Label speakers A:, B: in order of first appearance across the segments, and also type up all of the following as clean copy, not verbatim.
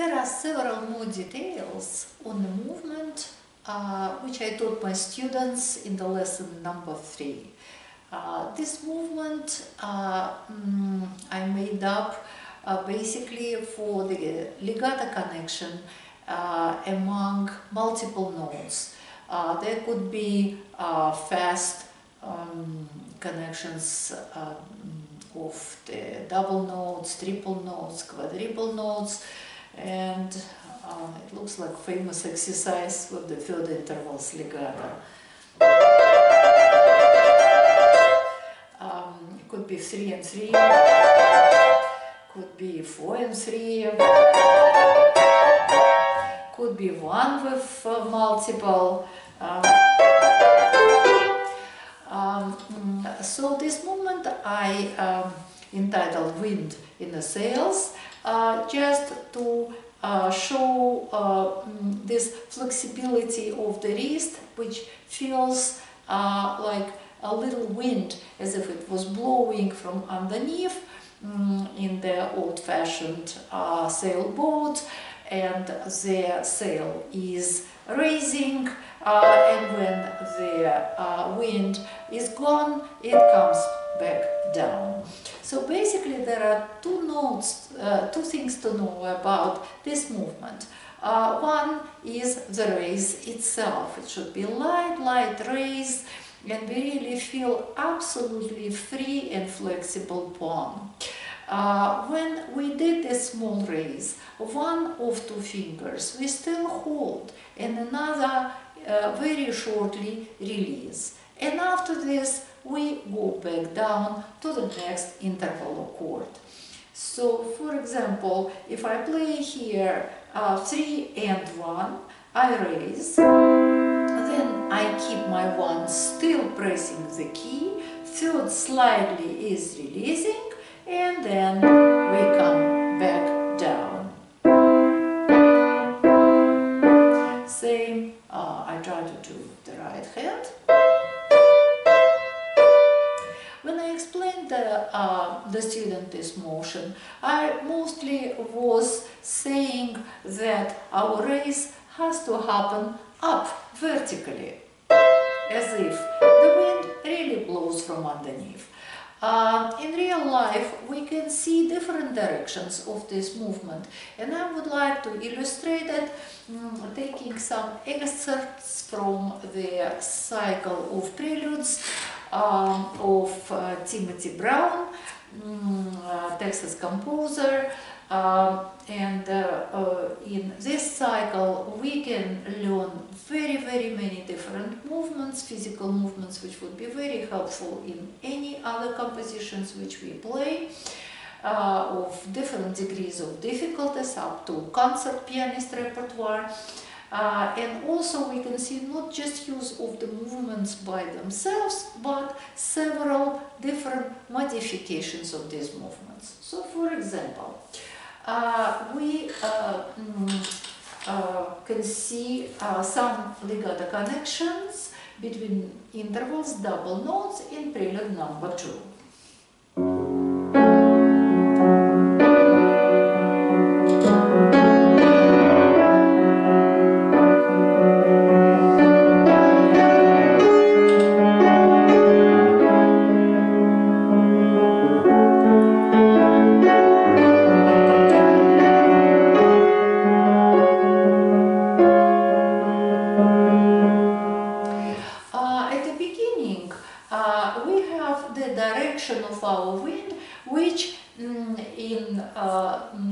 A: There are several more details on the movement which I taught my students in the lesson number 3. This movement I made up basically for the legato connection among multiple notes. There could be fast connections of the double notes, triple notes, quadruple notes, and it looks like famous exercise with the third intervals legato. It could be 3 and 3, could be 4 and 3, could be 1 with multiple. So this movement I entitled Wind in the Sails, just to show this flexibility of the wrist, which feels like a little wind, as if it was blowing from underneath in the old-fashioned sailboat, and the sail is raising, and when the wind is gone, it comes back down. So basically there are two things to know about this movement. One is the raise itself. It should be light raise, and we really feel absolutely free and flexible palm. When we did this small raise, one of 2 fingers we still hold, and another very shortly release. And after this, we go back down to the next interval chord. So, for example, if I play here 3 and 1, I raise, then I keep my 1 still pressing the key, third slightly is releasing, and then we come back down. Same, I try to do the right hand. When I explained the student this motion, I mostly was saying that our raise has to happen up vertically, as if the wind really blows from underneath. In real life, we can see different directions of this movement, and I would like to illustrate it taking some excerpts from the cycle of preludes of Timothy Brown, Texas composer, and in this cycle we can learn very many different movements, physical movements, which would be very helpful in any other compositions which we play, of different degrees of difficulties up to concert pianist repertoire. And also we can see not just use of the movements by themselves, but several different modifications of these movements. So, for example, we can see some legato connections between intervals, double notes in prelude number 2. Of our wind, which in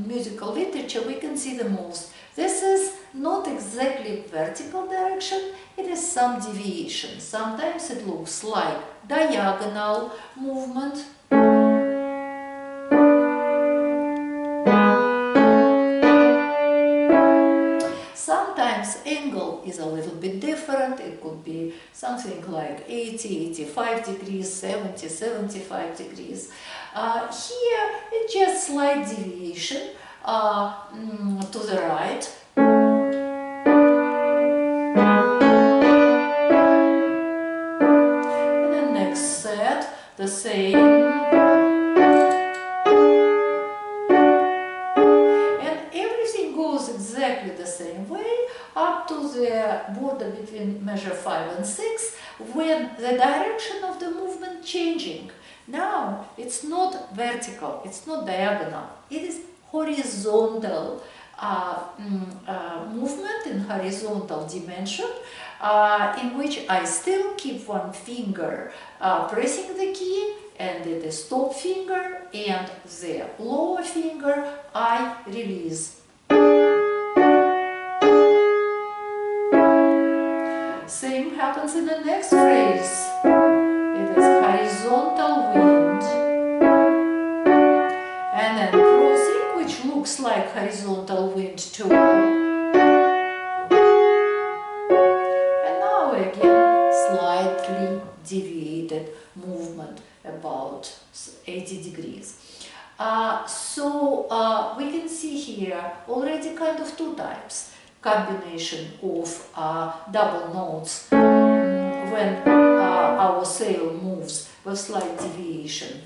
A: musical literature we can see the most. This is not exactly vertical direction, it is some deviation. Sometimes it looks like diagonal movement. Sometimes angle is a little bit different. It could be something like 80, 85 degrees, 70, 75 degrees. Here it's just slight deviation to the right. And the next set, the same. the border between measure 5 and 6 when the direction of the movement changing. Now it's not vertical, it's not diagonal, it is horizontal movement in horizontal dimension, in which I still keep one finger pressing the key, and the top finger and the lower finger I release. Same happens in the next phrase. It is horizontal wind. And then crossing, which looks like horizontal wind too. And now again, slightly deviated movement, about 80 degrees. So we can see here already kind of two types. Combination of double notes when our sail moves with slight deviation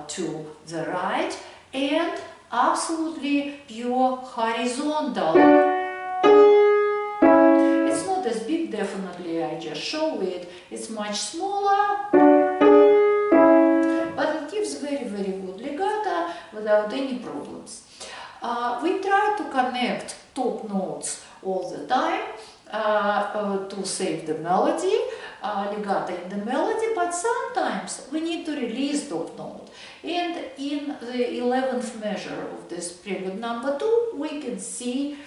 A: to the right, and absolutely pure horizontal. It's not as big, definitely, I just show it. It's much smaller, but it gives very, very good legato without any problems. We try to connect top notes all the time to save the melody, legato in the melody, but sometimes we need to release top note. And in the 11th measure of this prelude number 2, we can see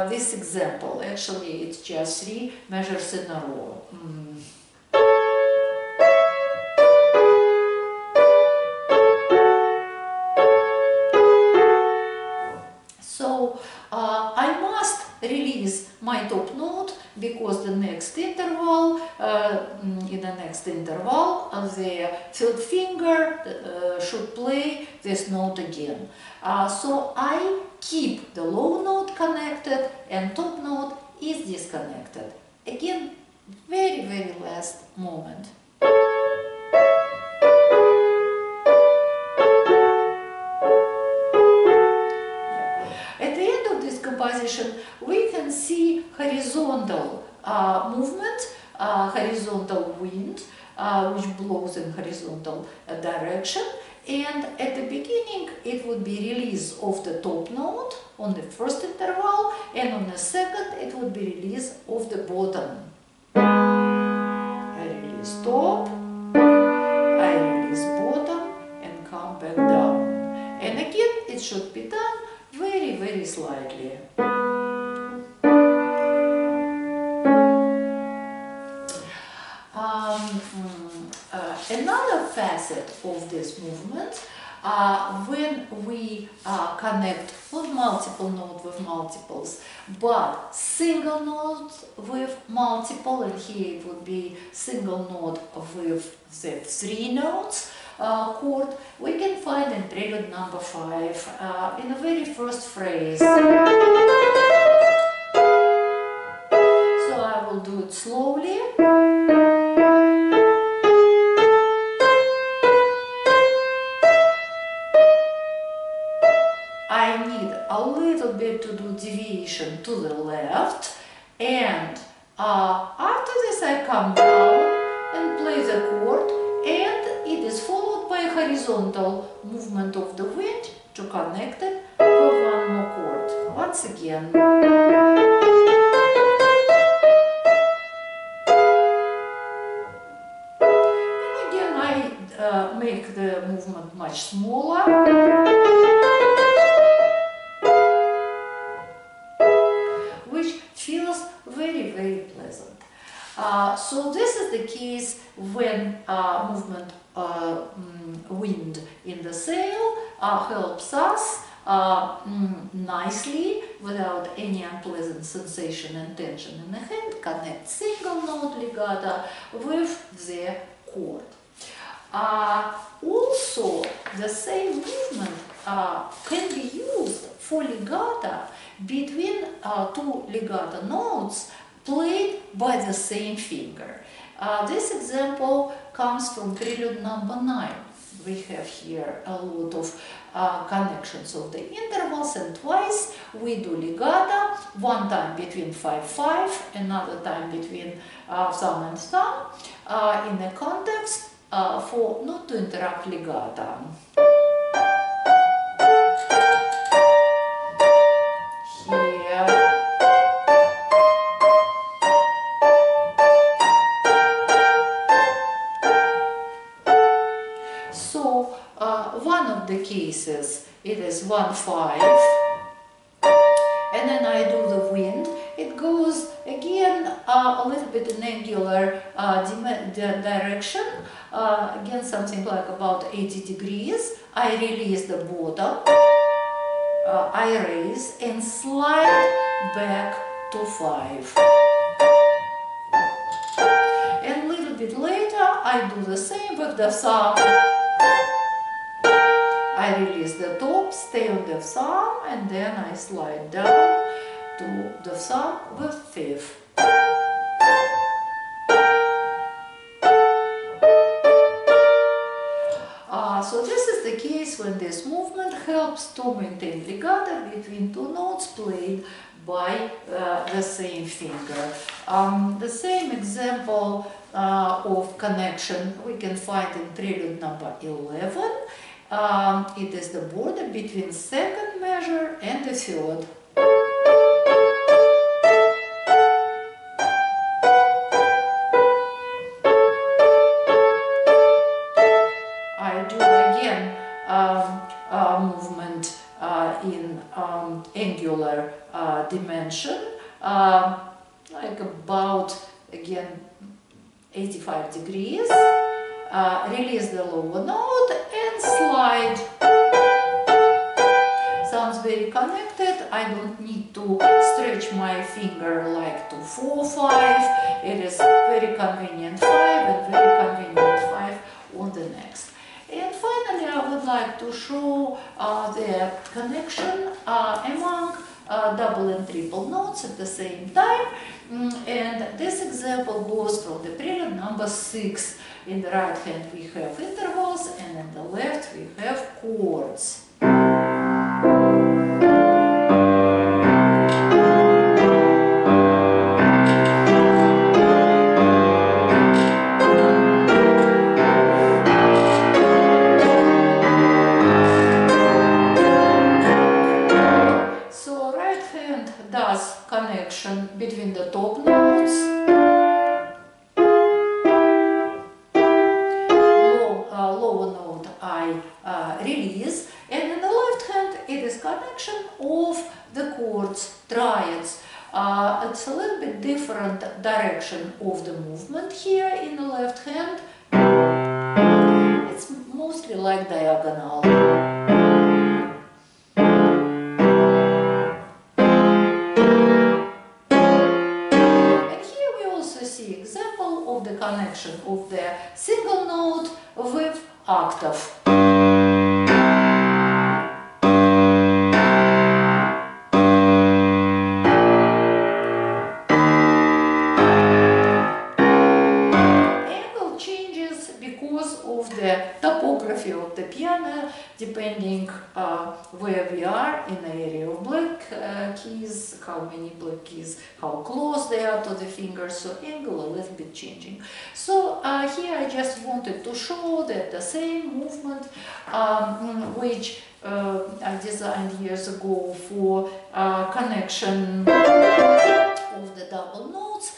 A: this example. Actually, it's just 3 measures in a row. So I must release my top note because the next interval, in the next interval, the third finger should play this note again. So I keep the low note connected and top note is disconnected. Again, very, very last moment. Composition, we can see horizontal movement, horizontal wind, which blows in horizontal direction, and at the beginning it would be release of the top note on the first interval, and on the second it would be release of the bottom. I release top, I release bottom, and come back down. And again, it should be done very, very slightly. Another facet of this movement, when we connect not multiple note with multiples, but single note with multiple, and here it would be single note with the 3 notes, chord, we can find in prelude number 5 in the very first phrase. So I will do it slowly. I need a little bit to do deviation to the left, and after this I come down and play the chord, and it is followed by a horizontal movement of the wind to connect it with one more chord. Once again. And again I make the movement much smaller. Which feels very, very pleasant. So this is the case when movement wind in the sail helps us nicely, without any unpleasant sensation and tension in the hand, connect single note legato with the chord. Also, the same movement can be used for legato between 2 legato notes played by the same finger. This example comes from prelude number 9. we have here a lot of connections of the intervals, and twice we do legato, one time between 5-5, another time between thumb and thumb, in a context for not to interrupt legato. Here. So one of the cases, it is 1-5, and then I do the wind. It goes again a little bit in angular direction, again something like about 80 degrees. I release the bottom, I raise and slide back to 5. And a little bit later I do the same with the thumb. I release the top, stay on the thumb, and then I slide down to the thumb with 5th. So this is the case when this movement helps to maintain legato between two notes played by the same finger. The same example of connection we can find in prelude number 11. It is the border between second measure and the third. I do again movement in angular dimension, like about again 85 degrees. Release the lower note and slide. Sounds very connected. I don't need to stretch my finger like to 4-5. It is very convenient 5 and very convenient 5 on the next. And finally, I would like to show the connection among double and triple notes at the same time. And this example goes from the prelude number 6. In the right hand we have intervals, and in the left we have chords. So right hand does connection between the top notes. Release, and in the left hand it is connection of the chords, triads. It's a little bit different direction of the movement here in the left hand. It's mostly like diagonal. And here we also see example of the connection of the single note with octave. The topography of the piano, depending where we are in the area of black keys, how many black keys, how close they are to the fingers, so angle a little bit changing. So here I just wanted to show that the same movement which I designed years ago for connection of the double notes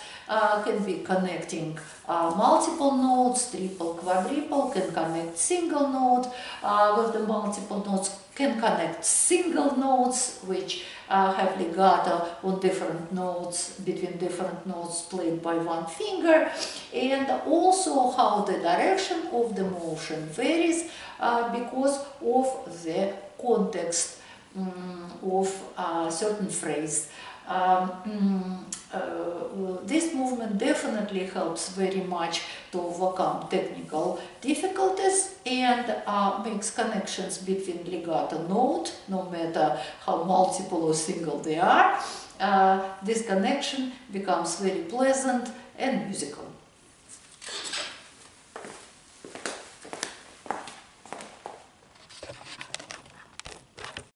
A: can be connecting multiple notes, triple, quadruple, can connect single note with the multiple notes, can connect single notes which have legato on different notes, between different notes played by one finger, and also how the direction of the motion varies because of the context of certain phrase. This movement definitely helps very much to overcome technical difficulties and makes connections between legato note, no matter how multiple or single they are. This connection becomes very pleasant and musical.